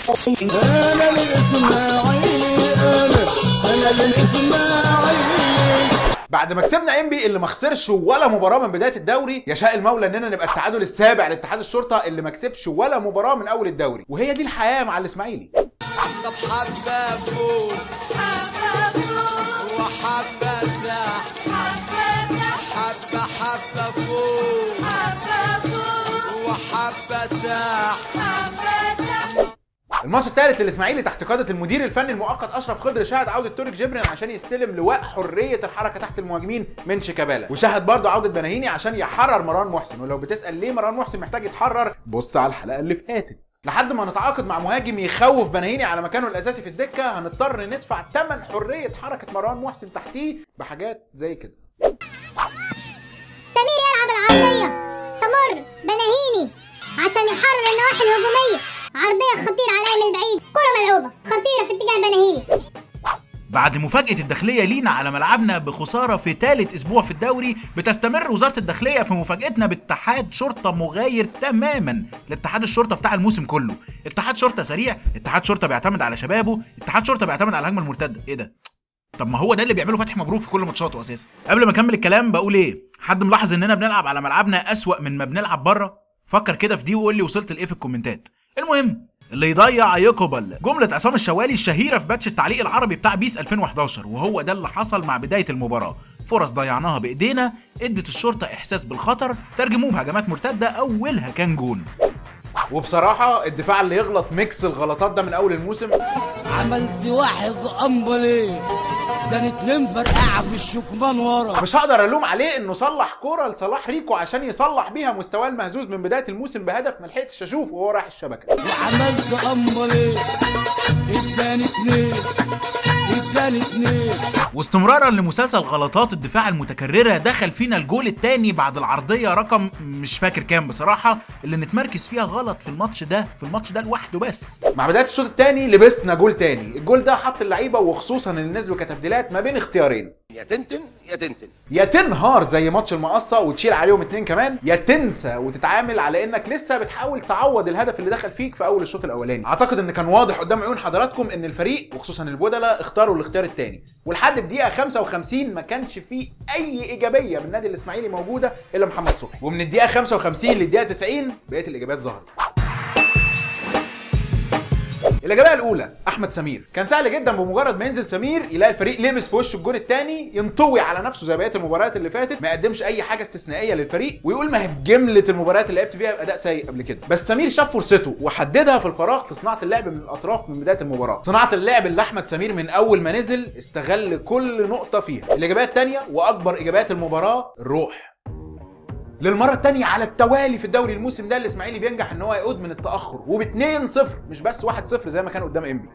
انا الاسماعيلي، انا الاسماعيلي. بعد ما كسبنا انبي اللي ما خسرش ولا مباراه من بدايه الدوري، يشاء المولى اننا نبقى التعادل السابع لاتحاد الشرطه اللي ما كسبش ولا مباراه من اول الدوري، وهي دي الحياه مع الاسماعيلي. طب حبه فوق وحبه تحت، حبه فوق وحبه تحت. الماتش الثالث للاسماعيلي تحت قياده المدير الفني المؤقت اشرف خضر شهد عوده تورك جبران عشان يستلم لواء حريه الحركه تحت المهاجمين من شيكابالا، وشهد برضه عوده بناهيني عشان يحرر مروان محسن. ولو بتسال ليه مروان محسن محتاج يتحرر، بص على الحلقه اللي فاتت. لحد ما نتعاقد مع مهاجم يخوف بناهيني على مكانه الاساسي في الدكه، هنضطر ندفع ثمن حريه حركه مروان محسن تحتيه بحاجات زي كده. سمير يلعب العرضيه تمر بناهيني عشان يحرر النواحي الهجوميه، عرضيه خطيره على ايمن بعيد، كره ملعوبه خطيره في اتجاه بناهيني. بعد مفاجأة الداخلية لينا على ملعبنا بخسارة في ثالث أسبوع في الدوري، بتستمر وزارة الداخلية في مفاجأتنا باتحاد شرطة مغاير تماما لاتحاد الشرطة بتاع الموسم كله. اتحاد شرطة سريع، اتحاد شرطة بيعتمد على شبابه، اتحاد شرطة بيعتمد على الهجمة المرتدة. ايه ده؟ طب ما هو ده اللي بيعمله فتحي مبروك في كل ماتشاته اساسا. قبل ما اكمل الكلام بقول ايه؟ حد ملاحظ اننا بنلعب على ملعبنا أسوأ من ما بنلعب بره؟ فكر كده في دي وقول لي وصلت لايه في الكومنتات. المهم، اللي يضيع يقبل، جملة عصام الشوالي الشهيرة في باتش التعليق العربي بتاع بيس 2011، وهو ده اللي حصل مع بداية المباراة. فرص ضيعناها بايدينا ادت الشرطة احساس بالخطر، ترجموه بهجمات مرتدة اولها كان جون. وبصراحه الدفاع اللي يغلط ميكس الغلطات ده من اول الموسم. عملت واحد امبلي كان 2 فرقعه بالشكمان ورا. مش هقدر الوم عليه انه صلح كوره لصلاح ريكو عشان يصلح بيها مستواه المهزوز من بدايه الموسم بهدف ما لحقتش اشوفه وهو رايح الشبكه. وعملت امبلي اداني 2 واستمرارا لمسلسل غلطات الدفاع المتكرره، دخل فينا الجول الثاني بعد العرضيه رقم مش فاكر كام بصراحه، اللي نتمركز فيها غلط في الماتش ده لوحده. بس مع بدايه الشوط الثاني لبسنا جول تاني. الجول ده حط اللعيبه وخصوصا اللي نزلوا كتبديلات ما بين اختيارين، يا تنتن يا تنتن، يا تنهار زي ماتش المقصه وتشيل عليهم 2 كمان، يا تنسى وتتعامل على انك لسه بتحاول تعوض الهدف اللي دخل فيك في اول الشوط الاولاني. اعتقد ان كان واضح قدام عيون حضراتكم ان الفريق وخصوصا البودلة اختاروا الاختيار الثاني، ولحد الدقيقه 55 ما كانش فيه اي ايجابيه من النادي الاسماعيلي موجوده الا محمد صبحي، ومن الدقيقه 55 للدقيقه 90 بقيه الاجابات ظهرت. الاجابه الاولى احمد سمير. كان سهل جدا بمجرد ما ينزل سمير يلاقي الفريق لبس في وشه الجون الثاني، ينطوي على نفسه زي بقيه المباريات اللي فاتت، ما يقدمش اي حاجه استثنائيه للفريق ويقول ما هي بجمله المباريات اللي لعبت فيها باداء سيء قبل كده. بس سمير شاف فرصته وحددها في الفراغ في صناعه اللعب من الاطراف من بدايه المباراه. صناعه اللعب اللي احمد سمير من اول ما نزل استغل كل نقطه فيها. الاجابه الثانيه واكبر اجابات المباراه الروح. للمره الثانيه على التوالي في الدوري الموسم ده الاسماعيلي بينجح ان هو يعود من التاخر وب2-0 مش بس 1-0 زي ما كان قدام انبي.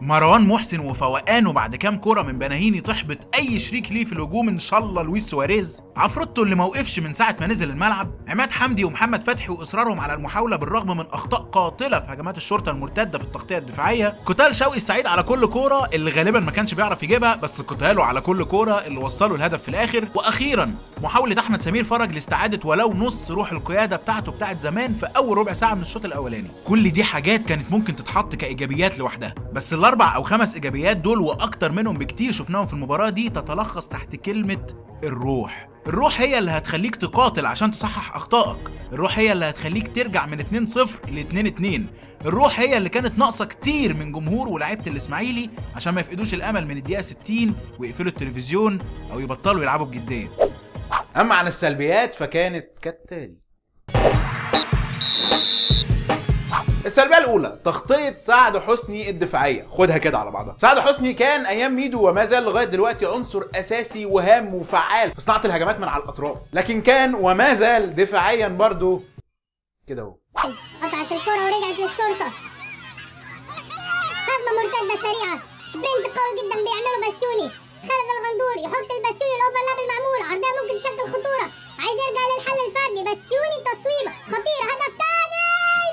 مروان محسن وفوقانه بعد كام كوره من بناهيني تحبط اي شريك ليه في الهجوم، ان شاء الله لويس سواريز، عفروتو اللي ما وقفش من ساعه ما نزل الملعب، عماد حمدي ومحمد فتحي واصرارهم على المحاوله بالرغم من اخطاء قاتله في هجمات الشرطه المرتده في التغطيه الدفاعيه، كتال شوقي السعيد على كل كوره اللي غالبا ما كانش بيعرف يجيبها بس كتاله على كل كوره اللي وصلوا الهدف في الاخر، واخيرا محاوله احمد سمير فرج لاستعاده ولو نص روح القياده بتاعته بتاعت زمان في اول ربع ساعه من الشوط الاولاني. كل دي حاجات كانت ممكن تتحط كايجابيات لوحدها، بس الاربع او 5 ايجابيات دول واكتر منهم بكتير شفناهم في المباراه دي تتلخص تحت كلمه الروح. الروح هي اللي هتخليك تقاتل عشان تصحح اخطائك، الروح هي اللي هتخليك ترجع من 2-0 ل 2-2، الروح هي اللي كانت ناقصه كتير من جمهور ولاعيبه الاسماعيلي عشان ما يفقدوش الامل من الدقيقه 60 ويقفلوا التلفزيون او يبطلوا يلعبوا بجديه. اما عن السلبيات فكانت كالتالي. السلبيه الاولى تغطيه سعد حسني الدفاعيه. خدها كده على بعضها. سعد حسني كان ايام ميدو وما زال لغايه دلوقتي عنصر اساسي وهام وفعال في صناعه الهجمات من على الاطراف، لكن كان وما زال دفاعيا برضو كده اهو. قطعت الكره ورجعت للشرطه، هجمه مرتده سريعه، سبرنت قوي جدا بيعمله بسيوني، خالد الغندور يحط البسيوني الاوفرلاب المعمول، عرضيه ممكن تشكل خطوره، عايز يرجع للحل الفردي، بسيوني تصويبه خطيره، هدف تاني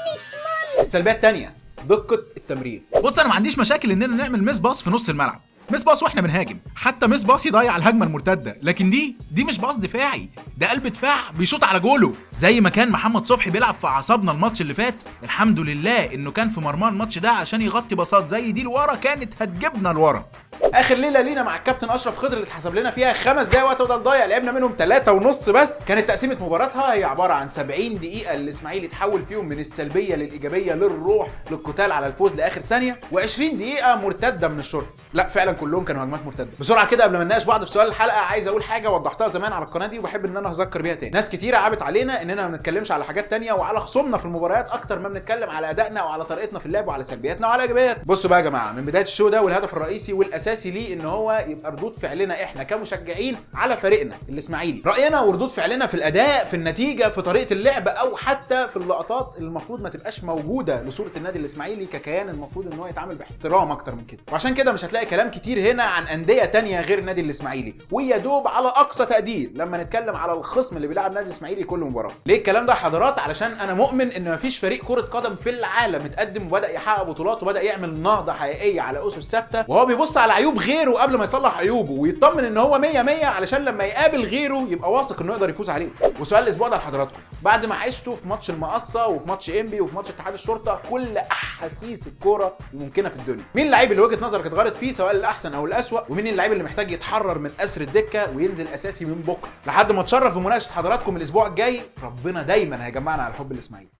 مش ممكن. السلبيه الثانيه دقه التمرير. بص انا ما عنديش مشاكل اننا نعمل ميس باص في نص الملعب، مس باص واحنا بنهاجم، حتى مس باص يضيع الهجمه المرتده، لكن دي مش باص دفاعي، ده قلب دفاع بيشوط على جوله. زي ما كان محمد صبحي بيلعب في اعصابنا الماتش اللي فات، الحمد لله انه كان في مرمى الماتش ده عشان يغطي باصات زي دي لورا كانت هتجيبنا لورا. اخر ليله لينا مع الكابتن اشرف خضر اللي اتحسب لنا فيها 5 دقايق وقت بدل ضايع، لعبنا منهم 3.5 بس. كانت تقسيمه مباراتها هي عباره عن 70 دقيقه اللي الاسماعيلي اتحول فيهم من السلبيه للايجابيه للروح للقتال على الفوز لاخر ثانيه، و20 دقيقه مرتده من الشرطه. لا فعلا كلهم كانوا هجمات مرتده. بسرعه كده قبل ما نناقش بعض في سؤال الحلقه، عايز اقول حاجه وضحتها زمان على القناه دي وبحب ان انا اذكر بيها تاني. ناس كتيره عابت علينا اننا ما بنتكلمش على حاجات تانيه وعلى خصومنا في المباريات اكتر ما بنتكلم على ادائنا وعلى طريقتنا في اللعب وعلى سلبياتنا وعلى ايجابيات. بصوا بقى يا جماعه، من بدايه الشو ده والهدف الرئيسي والاساسي ليه ان هو يبقى ردود فعلنا احنا كمشجعين على فريقنا الاسماعيلي، راينا وردود فعلنا في الاداء، في النتيجه، في طريقه اللعب، او حتى في اللقطات اللي المفروض ما تبقاش موجوده لصوره النادي الاسماعيلي ككيان المفروض ان هو يتعامل باحترام اكتر من كده. وعشان كده مش هتلاقي كلام كتير هنا عن انديه تانية غير النادي الاسماعيلي، ويا دوب على اقصى تقدير لما نتكلم على الخصم اللي بيلعب النادي الاسماعيلي كل مباراه. ليه الكلام ده يا حضرات؟ علشان انا مؤمن ان مفيش فريق كره قدم في العالم اتقدم وبدا يحقق بطولات وبدا يعمل نهضه حقيقيه على اسس ثابته وهو بيبص على عيوب غيره قبل ما يصلح عيوبه ويطمن ان هو 100 علشان لما يقابل غيره يبقى واثق انه يقدر يفوز عليه. وسؤال الاسبوع ده لحضراتكم، بعد ما عشتوا في ماتش المقصه وفي ماتش انبي وفي ماتش اتحاد الشرطه كل احاسيس الكوره الممكنه في الدنيا، مين اللعيب اللي وجهه نظرك اتغيرت فيه سواء الاحسن او الاسوء؟ ومين اللعيب اللي محتاج يتحرر من اسر الدكه وينزل اساسي من بكره؟ لحد ما اتشرف بمناقشه حضراتكم الاسبوع الجاي، ربنا دايما هيجمعنا على حب الاسماعيلي.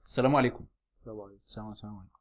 السلام عليكم. السلام عليكم. السلام عليكم.